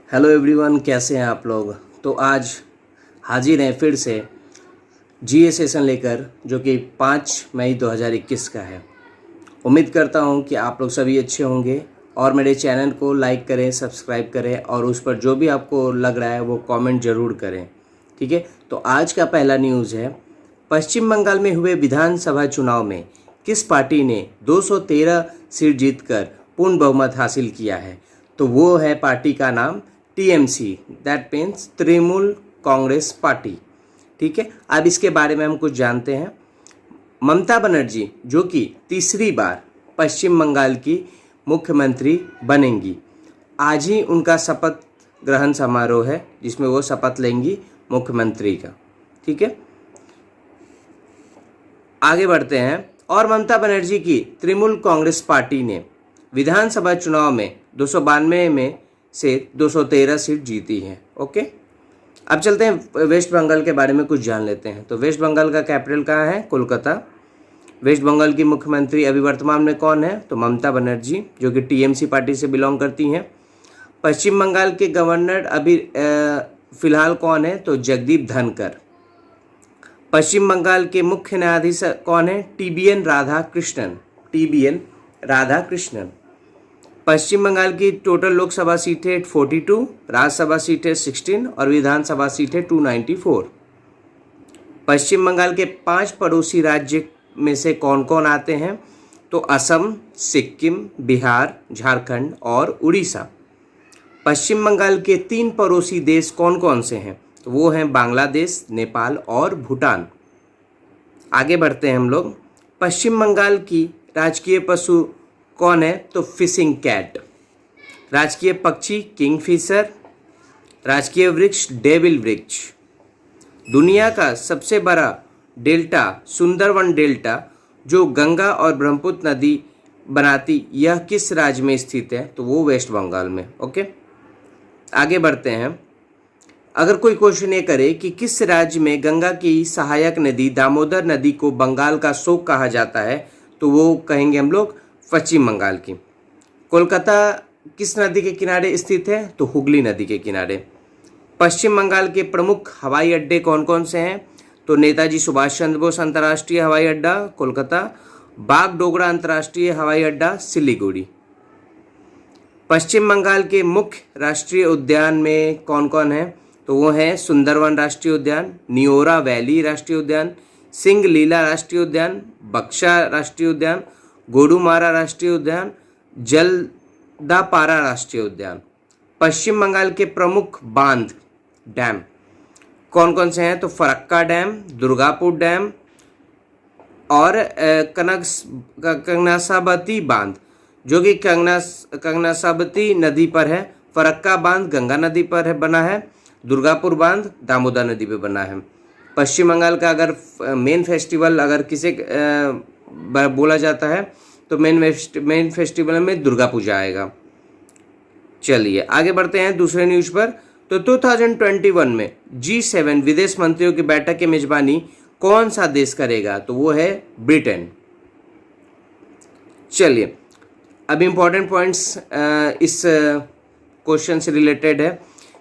Hello everyone, कैसे हैं आप लोग। तो आज हाजिर हैं फिर से जीए सेशन लेकर, जो कि 5 मई 2021 का है। उम्मीद करता हूं कि आप लोग सभी अच्छे होंगे और मेरे चैनल को लाइक करें, सब्सक्राइब करें और उस पर जो भी आपको लग रहा है वो कमेंट ज़रूर करें। ठीक है, तो आज का पहला न्यूज़ है, पश्चिम बंगाल में हुए विधानसभा चुनाव में किस पार्टी ने 213 सीट जीतकर पूर्ण बहुमत हासिल किया है। तो वो है पार्टी का नाम TMC, that means Trinamool Congress party. ठीक है, अब इसके बारे में हम कुछ जानते हैं। ममता बनर्जी जो कि तीसरी बार पश्चिम बंगाल की मुख्यमंत्री बनेंगी, आज ही उनका शपथ ग्रहण समारोह है जिसमें वो शपथ लेंगी मुख्यमंत्री का। ठीक है, आगे बढ़ते हैं। और ममता बनर्जी की तृणमूल कांग्रेस पार्टी ने विधानसभा चुनाव में 292 में से 213 सीट जीती है। ओके, अब चलते हैं वेस्ट बंगाल के बारे में कुछ जान लेते हैं। तो वेस्ट बंगाल का कैपिटल कहाँ है? कोलकाता। वेस्ट बंगाल की मुख्यमंत्री अभी वर्तमान में कौन है? तो ममता बनर्जी, जो कि टीएमसी पार्टी से बिलोंग करती हैं। पश्चिम बंगाल के गवर्नर अभी फिलहाल कौन है? तो जगदीप धनकर। पश्चिम बंगाल के मुख्य न्यायाधीश कौन है? टीबीएन राधाकृष्णन। टीबीएन राधाकृष्णन। पश्चिम बंगाल की टोटल लोकसभा सीटें 42, राज्यसभा सीटें 16 और विधानसभा सीटें 294। पश्चिम बंगाल के 5 पड़ोसी राज्य में से कौन कौन आते हैं? तो असम, सिक्किम, बिहार, झारखंड और उड़ीसा। पश्चिम बंगाल के 3 पड़ोसी देश कौन कौन से हैं? तो वो हैं बांग्लादेश, नेपाल और भूटान। आगे बढ़ते हैं हम लोग। पश्चिम बंगाल की राजकीय पशु कौन है? तो फिशिंग कैट। राजकीय पक्षी किंगफिशर। राजकीय वृक्ष डेविल वृक्ष। दुनिया का सबसे बड़ा डेल्टा सुंदरवन डेल्टा, जो गंगा और ब्रह्मपुत्र नदी बनाती, यह किस राज्य में स्थित है? तो वो वेस्ट बंगाल में। ओके, आगे बढ़ते हैं। अगर कोई क्वेश्चन ये करे कि किस राज्य में गंगा की सहायक नदी दामोदर नदी को बंगाल का शोक कहा जाता है, तो वो कहेंगे हम लोग पश्चिम बंगाल की। कोलकाता किस नदी के किनारे स्थित है? तो हुगली नदी के किनारे। पश्चिम बंगाल के प्रमुख हवाई अड्डे कौन कौन से हैं? तो नेताजी सुभाष चंद्र बोस अंतर्राष्ट्रीय हवाई अड्डा कोलकाता, बागडोगरा अंतर्राष्ट्रीय हवाई अड्डा सिलीगुड़ी। पश्चिम बंगाल के मुख्य राष्ट्रीय उद्यान में कौन कौन है? तो वो है सुंदरवन राष्ट्रीय उद्यान, नियोरा वैली राष्ट्रीय उद्यान, सिंगलीला राष्ट्रीय उद्यान, बक्सा राष्ट्रीय उद्यान, गोरुमारा राष्ट्रीय उद्यान, जलदापारा राष्ट्रीय उद्यान। पश्चिम बंगाल के प्रमुख बांध डैम कौन कौन से हैं? तो फरक्का डैम, दुर्गापुर डैम और कंगनासाबती बांध, जो कि कंगनासाबती नदी पर है। फरक्का बांध गंगा नदी पर है, बना है। दुर्गापुर बांध दामोदर नदी पे बना है। पश्चिम बंगाल का अगर मेन फेस्टिवल अगर किसे बोला जाता है, तो मेन फेस्टिवल में दुर्गा पूजा आएगा। चलिए आगे बढ़ते हैं दूसरे न्यूज़ पर। तो 2021 में G7 विदेश मंत्रियों की बैठक की मेजबानी कौन सा देश करेगा? तो वो है ब्रिटेन। चलिए, अब इम्पोर्टेंट पॉइंट्स इस क्वेश्चन से रिलेटेड है।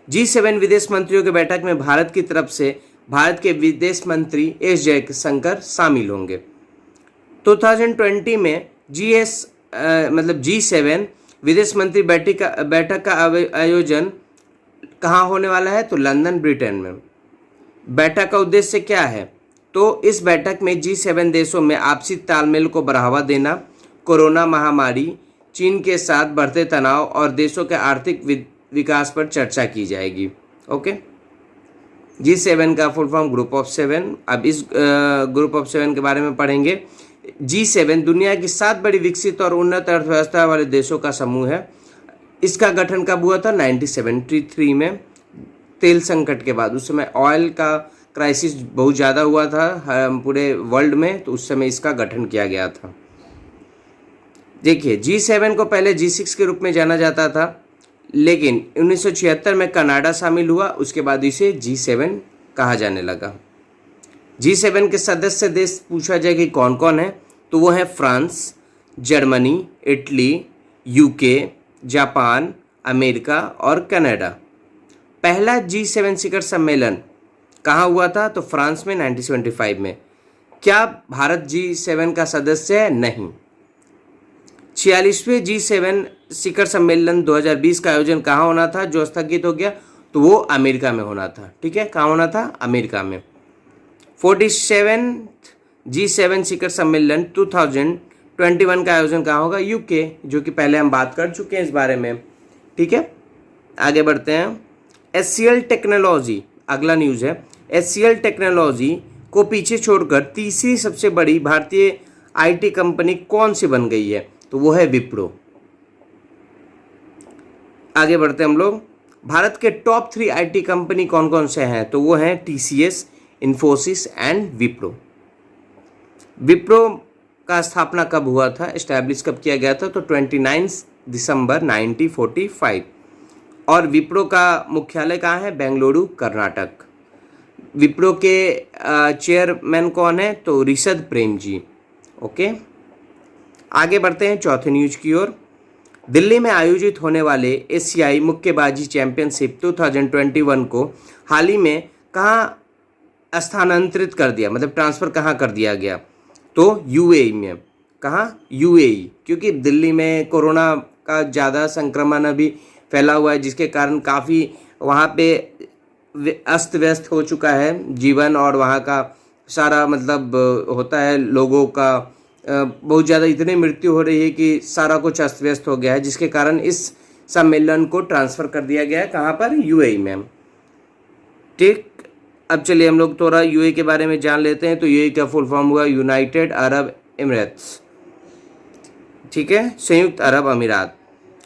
G7 विदेश मंत्रियों की बैठक में भारत की तरफ से भारत के विदेश मंत्री एस जयशंकर शामिल होंगे। 2020 में G7 विदेश मंत्री बैठक का आयोजन कहाँ होने वाला है? तो लंदन, ब्रिटेन में। बैठक का उद्देश्य क्या है? तो इस बैठक में G7 देशों में आपसी तालमेल को बढ़ावा देना, कोरोना महामारी, चीन के साथ बढ़ते तनाव और देशों के आर्थिक विकास पर चर्चा की जाएगी। ओके, G7 का फुल फॉर्म ग्रुप ऑफ 7। अब इस ग्रुप ऑफ 7 के बारे में पढ़ेंगे। G7 दुनिया की 7 बड़ी विकसित और उन्नत अर्थव्यवस्था वाले देशों का समूह है। इसका गठन कब हुआ था? 1973 में, तेल संकट के बाद। उस समय ऑयल का क्राइसिस बहुत ज़्यादा हुआ था पूरे वर्ल्ड में, तो उस समय इसका गठन किया गया था। देखिए, G7 को पहले G6 के रूप में जाना जाता था, लेकिन 1976 में कनाडा शामिल हुआ, उसके बाद इसे G7 कहा जाने लगा। G7 के सदस्य देश पूछा जाए कि कौन कौन है, तो वो है France, Germany, Italy, UK, Japan, America और कनाडा। पहला G7 शिखर सम्मेलन कहाँ हुआ था? तो फ्रांस में 1975 में। क्या भारत G7 का सदस्य है? नहीं। 46वें G7 शिखर सम्मेलन 2020 का आयोजन कहाँ होना था जो स्थगित हो गया? तो वो अमेरिका में होना था। ठीक है, कहाँ होना था? अमेरिका में। 47 G7 शिखर सम्मेलन 2021 का आयोजन कहाँ होगा? यूके, जो कि पहले हम बात कर चुके हैं इस बारे में। ठीक है, आगे बढ़ते हैं। HCL टेक्नोलॉजी, अगला न्यूज़ है। HCL टेक्नोलॉजी को पीछे छोड़कर तीसरी सबसे बड़ी भारतीय IT कंपनी कौन सी बन गई है? तो वो है विप्रो। आगे बढ़ते हैं हम लोग। भारत के टॉप 3 IT कंपनी कौन कौन से हैं? तो वो हैं TCS, इन्फोसिस एंड विप्रो। विप्रो का स्थापना कब हुआ था, इस्टेब्लिश कब किया गया था? तो 29 दिसंबर 1945। और विप्रो का मुख्यालय कहाँ है? बेंगलुरु, कर्नाटक। विप्रो के चेयरमैन कौन है? तो ऋषद प्रेम जी। ओके, आगे बढ़ते हैं चौथे न्यूज की ओर। दिल्ली में आयोजित होने वाले एशियाई मुक्केबाजी चैंपियनशिप 2021 को हाल ही में कहाँ स्थानांतरित कर दिया, मतलब ट्रांसफ़र कहाँ कर दिया गया? तो यूएई में। कहाँ? यूएई, क्योंकि दिल्ली में कोरोना का ज़्यादा संक्रमण अभी फैला हुआ है, जिसके कारण काफ़ी वहाँ पे अस्त व्यस्त हो चुका है जीवन, और वहाँ का सारा मतलब होता है लोगों का बहुत ज़्यादा इतनी मृत्यु हो रही है कि सारा कुछ अस्त व्यस्त हो गया है, जिसके कारण इस सम्मेलन को ट्रांसफ़र कर दिया गया है। कहाँ पर? यूएई में। ठीक, अब चलिए हम लोग थोड़ा यूएई के बारे में जान लेते हैं। तो यूएई का फुल फॉर्म हुआ यूनाइटेड अरब एमिरेट्स। ठीक है, संयुक्त अरब अमीरात।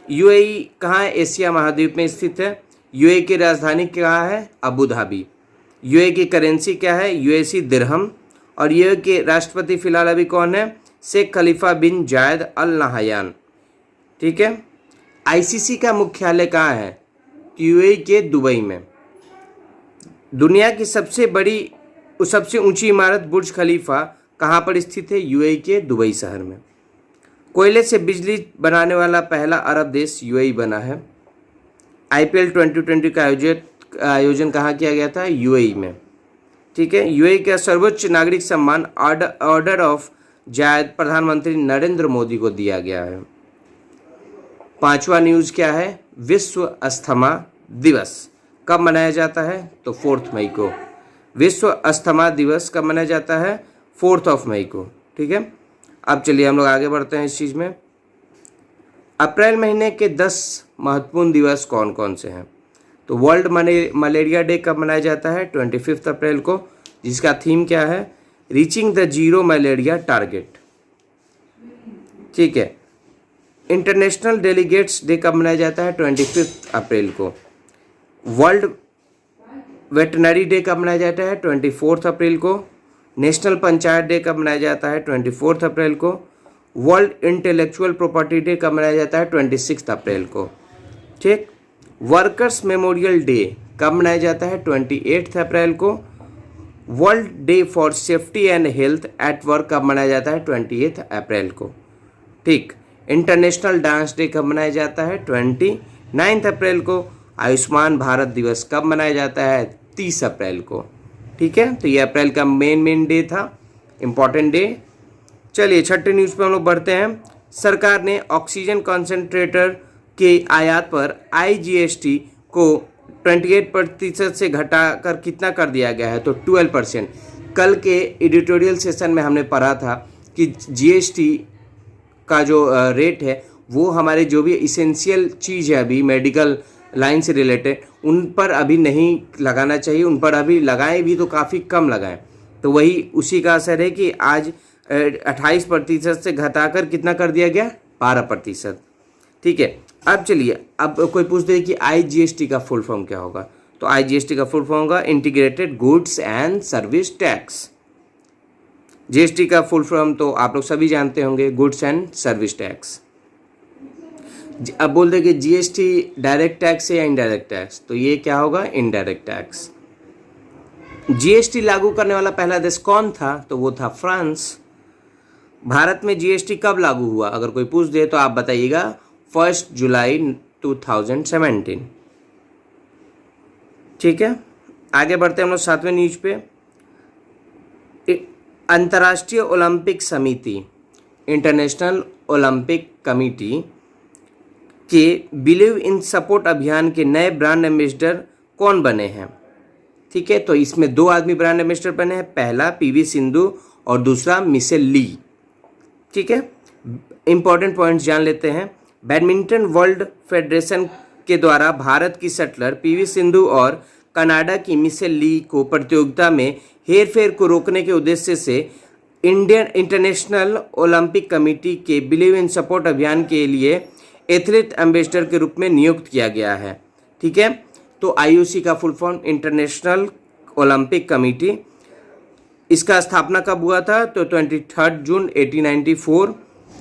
यूएई कहाँ है? एशिया महाद्वीप में स्थित है। यूएई की राजधानी क्या है? Abu Dhabi. यूएई की करेंसी क्या है? यूएसी दिरहम। और यूएई के राष्ट्रपति फिलहाल अभी कौन है? शेख खलीफा बिन जायद अल नहयान। ठीक है, आईसीसी का मुख्यालय कहाँ है? यूएई के दुबई में। दुनिया की सबसे ऊंची इमारत बुर्ज खलीफा कहाँ पर स्थित है? यूएई के दुबई शहर में। कोयले से बिजली बनाने वाला पहला अरब देश यूएई बना है। आईपीएल 2020 का आयोजन कहाँ किया गया था? यूएई में। ठीक है, यूएई का सर्वोच्च नागरिक सम्मान ऑर्डर ऑफ जायद प्रधानमंत्री नरेंद्र मोदी को दिया गया है। पांचवा न्यूज़ क्या है? विश्व अस्थमा दिवस कब मनाया जाता है? तो 4 मई को। विश्व अस्थमा दिवस कब मनाया जाता है? 4 मई को। ठीक है, अब चलिए हम लोग आगे बढ़ते हैं इस चीज़ में। अप्रैल महीने के 10 महत्वपूर्ण दिवस कौन कौन से हैं? तो वर्ल्ड मलेरिया डे कब मनाया जाता है? 25 अप्रैल को, जिसका थीम क्या है? Reaching the zero malaria target. ठीक है, इंटरनेशनल डेलीगेट्स डे कब मनाया जाता है? 25 अप्रैल को। वर्ल्ड वेटनरी डे कब मनाया जाता है? 24 अप्रैल को। नेशनल पंचायत डे कब मनाया जाता है? 24 अप्रैल को। वर्ल्ड इंटेलेक्चुअल प्रॉपर्टी डे कब मनाया जाता है? 26 अप्रैल को। ठीक, वर्कर्स मेमोरियल डे कब मनाया जाता है? 28 अप्रैल को। World day for safety and health at work कब मनाया जाता है? 28 अप्रैल को। ठीक, इंटरनेशनल डांस डे कब मनाया जाता है? 29 अप्रैल को। आयुष्मान भारत दिवस कब मनाया जाता है? 30 अप्रैल को। ठीक है, तो ये अप्रैल का मेन डे था, इम्पॉर्टेंट डे। चलिए छठे न्यूज़ पे हम लोग बढ़ते हैं। सरकार ने ऑक्सीजन कॉन्सेंट्रेटर के आयात पर IGST को 28% से घटाकर कितना कर दिया गया है? तो 12%। कल के एडिटोरियल सेशन में हमने पढ़ा था कि GST का जो रेट है वो हमारे जो भी इसेंशियल चीज़ है अभी मेडिकल लाइन से रिलेटेड उन पर अभी नहीं लगाना चाहिए, उन पर अभी लगाएं भी तो काफ़ी कम लगाएं। तो वही उसी का असर है कि आज 28% से घटाकर कितना कर दिया गया? 12%। ठीक है, अब चलिए, अब कोई पूछते हैं कि IGST का फुल फॉर्म क्या होगा? तो IGST का फुल फॉर्म होगा integrated goods and service tax. GST का फुल फॉर्म तो आप लोग सभी जानते होंगे, गुड्स एंड सर्विस टैक्स। अब बोलते हैं कि GST डायरेक्ट टैक्स है या इनडायरेक्ट टैक्स? तो ये क्या होगा? Indirect tax. GST लागू करने वाला पहला देश कौन था? तो वो था फ्रांस। भारत में GST कब लागू हुआ? अगर कोई पूछ दे तो आप बताइएगा 1 जुलाई 2017। ठीक है, आगे बढ़ते हैं हम लोग 7वें न्यूज पे। अंतर्राष्ट्रीय ओलंपिक समिति, इंटरनेशनल ओलंपिक कमेटी के बिलीव इन सपोर्ट अभियान के नए ब्रांड एम्बेसडर कौन बने हैं? ठीक है, तो इसमें 2 आदमी ब्रांड एम्बेसडर बने हैं, पहला पीवी सिंधु और दूसरा मिशेल ली। ठीक है, इंपॉर्टेंट पॉइंट्स जान लेते हैं। बैडमिंटन वर्ल्ड फेडरेशन के द्वारा भारत की शटलर पीवी सिंधु और कनाडा की मिशेल ली को प्रतियोगिता में हेरफेर को रोकने के उद्देश्य से इंडियन इंटरनेशनल ओलंपिक कमेटी के बिलीव इन सपोर्ट अभियान के लिए एथलीट एम्बेसडर के रूप में नियुक्त किया गया है। ठीक है, तो आईओसी का full form international Olympic committee. इसका स्थापना कब हुआ था? तो 23 जून 1894।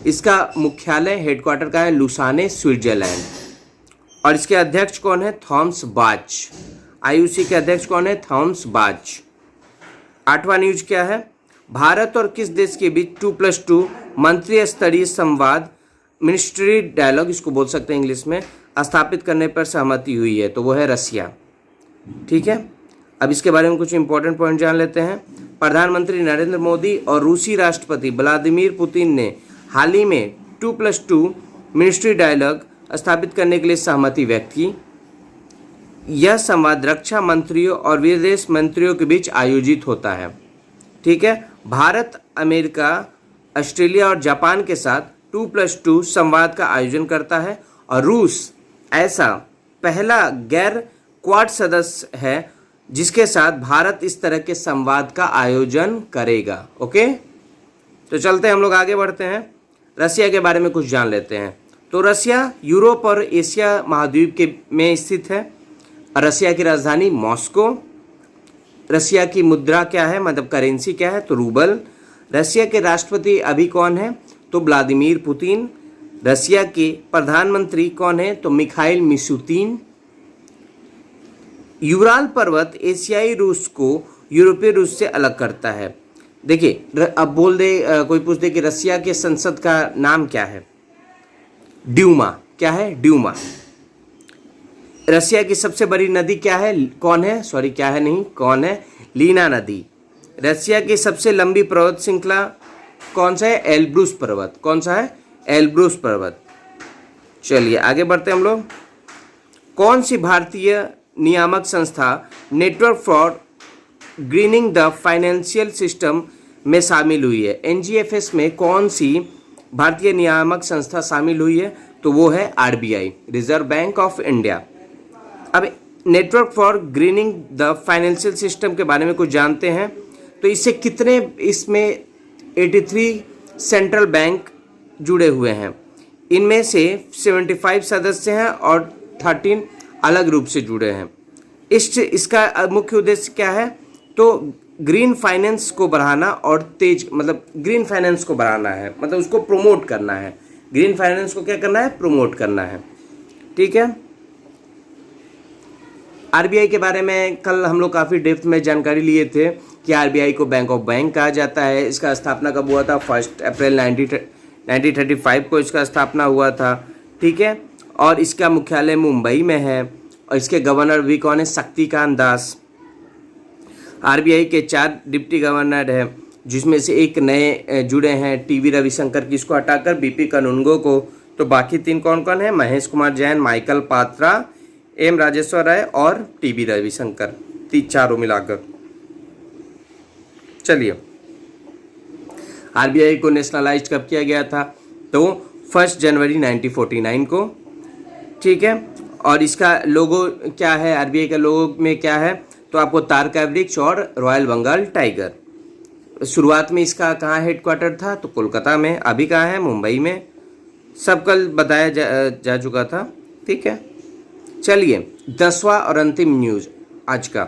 इसका मुख्यालय हेडक्वार्टर का है लुसाने, स्विट्जरलैंड। और इसके अध्यक्ष कौन है? थॉमस बाच। आईओसी के अध्यक्ष कौन है? थॉमस बाच। 8वां न्यूज क्या है? भारत और किस देश के बीच 2+2 मंत्री स्तरीय संवाद, मिनिस्ट्री डायलॉग इसको बोल सकते हैं इंग्लिश में, स्थापित करने पर सहमति हुई है? तो वो है रसिया। ठीक है, अब इसके बारे में कुछ इंपॉर्टेंट पॉइंट जान लेते हैं। प्रधानमंत्री नरेंद्र मोदी और रूसी राष्ट्रपति व्लादिमीर पुतिन ने हाल ही में 2+2 मिनिस्ट्री डायलॉग स्थापित करने के लिए सहमति व्यक्त की। यह संवाद रक्षा मंत्रियों और विदेश मंत्रियों के बीच आयोजित होता है। ठीक है, भारत, अमेरिका, ऑस्ट्रेलिया और जापान के साथ 2+2 संवाद का आयोजन करता है और रूस ऐसा पहला गैर क्वाड सदस्य है जिसके साथ भारत इस तरह के संवाद का आयोजन करेगा। ओके, तो चलते हैं हम लोग आगे बढ़ते हैं। रसिया के बारे में कुछ जान लेते हैं। तो रसिया यूरोप और एशिया महाद्वीप के में स्थित है। रसिया की राजधानी मॉस्को। रसिया की मुद्रा क्या है, मतलब करेंसी क्या है? तो रूबल। रसिया के राष्ट्रपति अभी कौन है? तो व्लादिमीर पुतिन। रसिया के प्रधानमंत्री कौन है? तो मिखाइल मिशुतिन। यूराल पर्वत एशियाई रूस को यूरोपीय रूस से अलग करता है। देखिए, अब बोल दे कोई पूछ दे कि रसिया के संसद का नाम क्या है? ड्यूमा। क्या है? ड्यूमा। रसिया की सबसे बड़ी नदी क्या है? कौन है? सॉरी, क्या है नहीं, कौन है? लीना नदी। रसिया की सबसे लंबी पर्वत श्रृंखला कौन सा है? एल्ब्रूस पर्वत। कौन सा है? एल्ब्रूस पर्वत। चलिए आगे बढ़ते हैं हम लोग। कौन सी भारतीय नियामक संस्था network for greening the financial system में शामिल हुई है? एनजीएफएस में कौन सी भारतीय नियामक संस्था शामिल हुई है? तो वो है RBI, Reserve Bank of India. अब network for greening the financial system के बारे में कुछ जानते हैं। तो इससे कितने, इसमें 83 सेंट्रल बैंक जुड़े हुए हैं। इनमें से 75 सदस्य हैं और 13 अलग रूप से जुड़े हैं। इसका मुख्य उद्देश्य क्या है? तो ग्रीन फाइनेंस को बढ़ाना और तेज, मतलब ग्रीन फाइनेंस को बढ़ाना है, मतलब उसको प्रमोट करना है। ग्रीन फाइनेंस को क्या करना है? प्रमोट करना है। ठीक है, आरबीआई के बारे में कल हम लोग काफ़ी डेप्थ में जानकारी लिए थे कि आरबीआई को बैंक ऑफ बैंक कहा जाता है। इसका स्थापना कब हुआ था? 1 अप्रैल 1935 को इसका स्थापना हुआ था। ठीक है, और इसका मुख्यालय मुंबई में है और इसके गवर्नर भी कौन है? शक्तिकांत दास। आरबीआई के 4 डिप्टी गवर्नर हैं, जिसमें से एक नए जुड़े हैं, टीवी रविशंकर की, इसको हटाकर बीपी कनुंगो को। तो बाकी 3 कौन कौन है? महेश कुमार जैन, माइकल पात्रा, एम राजेश्वर राय और टीबी रविशंकर, 4 मिलाकर। चलिए, आरबीआई को नेशनलाइज कब किया गया था? तो 1 जनवरी 1949 को। ठीक है, और इसका लोगो क्या है? आरबीआई का लोगो में क्या है? तो आपको तार का वृक्ष और रॉयल बंगाल टाइगर। शुरुआत में इसका कहाँ हेडक्वार्टर था? तो कोलकाता में। अभी कहाँ है? मुंबई में। सब कल बताया जा चुका था। ठीक है, चलिए 10वां और अंतिम न्यूज आज का,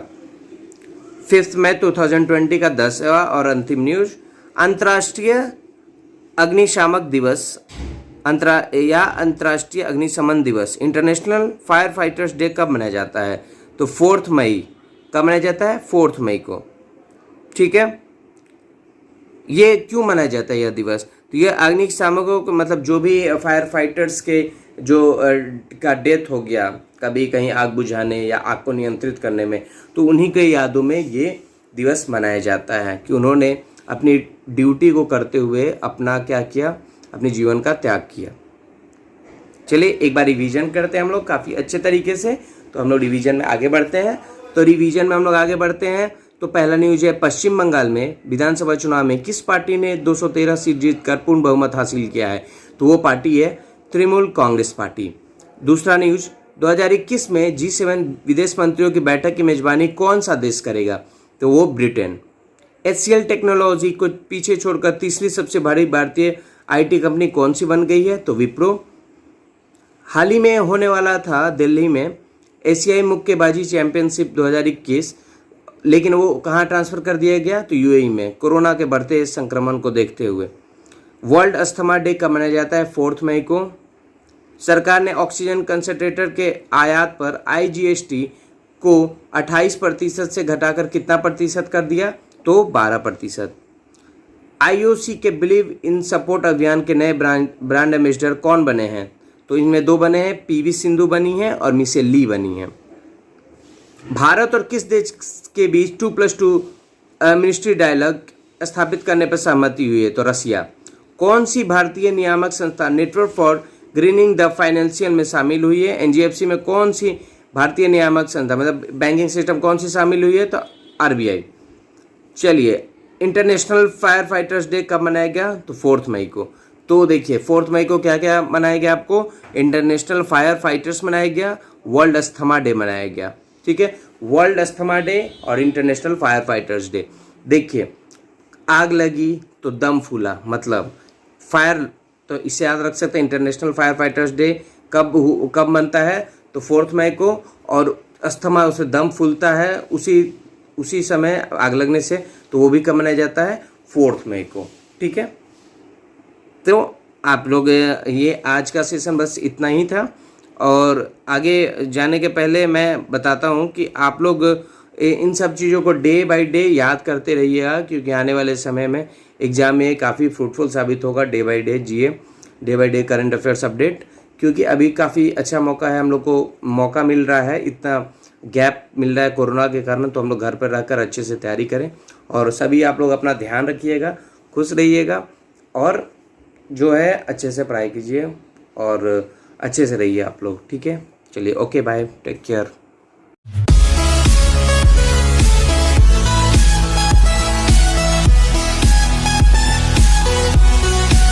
5 मई 2020 का 10वां और अंतिम न्यूज। अंतर्राष्ट्रीय अग्निशामक दिवस अंतर्राष्ट्रीय अग्निशमन दिवस, इंटरनेशनल फायर फाइटर्स डे कब मनाया जाता है? तो 4 मई। कब मनाया जाता है? 4 मई को। ठीक है, ये क्यों मनाया जाता है यह दिवस? तो यह अग्निशामकों को, मतलब जो भी फायर फाइटर्स के जो का डेथ हो गया, कभी कहीं आग बुझाने या आग को नियंत्रित करने में, तो उन्हीं के यादों में ये दिवस मनाया जाता है कि उन्होंने अपनी ड्यूटी को करते हुए अपना क्या किया, अपने जीवन का त्याग किया। चलिए एक बार रिवीजन करते हैं हम लोग काफ़ी अच्छे तरीके से। तो हम लोग रिवीजन में आगे बढ़ते हैं। तो रिवीजन में हम लोग आगे बढ़ते हैं। तो पहला न्यूज है, पश्चिम बंगाल में विधानसभा चुनाव में किस पार्टी ने 213 सीट जीतकर पूर्ण बहुमत हासिल किया है? तो वो पार्टी है तृणमूल कांग्रेस पार्टी। दूसरा न्यूज, 2021 में G7 विदेश मंत्रियों की बैठक की मेजबानी कौन सा देश करेगा? तो वो ब्रिटेन। HCL टेक्नोलॉजी को पीछे छोड़कर तीसरी सबसे बड़ी भारतीय IT कंपनी कौन सी बन गई है? तो विप्रो। हाल ही में होने वाला था दिल्ली में एशियाई मुक्केबाजी चैंपियनशिप 2021, लेकिन वो कहाँ ट्रांसफ़र कर दिया गया? तो UAE में, कोरोना के बढ़ते संक्रमण को देखते हुए। वर्ल्ड अस्थमा डे कब मनाया जाता है? 4 मई को। सरकार ने ऑक्सीजन कंसंट्रेटर के आयात पर IGST को 28% से घटाकर कितना प्रतिशत कर दिया? तो 12%। IOC के बिलीव इन सपोर्ट अभियान के नए ब्रांड एम्बेसडर कौन बने हैं? तो इनमें 2 बने हैं, PV सिंधु बनी है और मिशेल ली बनी है। भारत और किस देश के बीच 2+2 मिनिस्ट्री डायलॉग स्थापित करने पर सहमति हुई है? तो रसिया। कौन सी भारतीय नियामक संस्था network for greening the financial में शामिल हुई है? NGFC में कौन सी भारतीय नियामक संस्था, मतलब बैंकिंग सिस्टम कौन सी शामिल हुई है? तो RBI। चलिए, इंटरनेशनल फायर फाइटर्स डे कब मनाया गया? तो 4 मई को। तो देखिए 4 मई को क्या क्या मनाया गया आपको? इंटरनेशनल फायर फाइटर्स मनाया गया, वर्ल्ड अस्थमा डे मनाया गया। ठीक है, वर्ल्ड अस्थमा डे और इंटरनेशनल फायर फाइटर्स डे। देखिए, आग लगी तो दम फूला, मतलब फायर, तो इसे याद रख सकते हैं। इंटरनेशनल फायर फाइटर्स डे कब बनता है? तो 4 मई को। और अस्थमा, उसे दम फूलता है उसी समय आग लगने से, तो वो भी कब मनाया जाता है? 4 मई को। ठीक है, तो आप लोग, ये आज का सेशन बस इतना ही था। और आगे जाने के पहले मैं बताता हूँ कि आप लोग इन सब चीज़ों को डे बाय डे याद करते रहिएगा, क्योंकि आने वाले समय में एग्ज़ाम में काफ़ी फ्रूटफुल साबित होगा। डे बाय डे जिए, day by day current affairs update, क्योंकि अभी काफ़ी अच्छा मौका है, हम लोग को मौका मिल रहा है, इतना गैप मिल रहा है कोरोना के कारण। तो हम लोग घर पर रहकर अच्छे से तैयारी करें। और सभी आप लोग अपना ध्यान रखिएगा, खुश रहिएगा और जो है अच्छे से पढ़ाई कीजिए और अच्छे से रहिए आप लोग। ठीक है, चलिए, ओके, बाय, टेक केयर।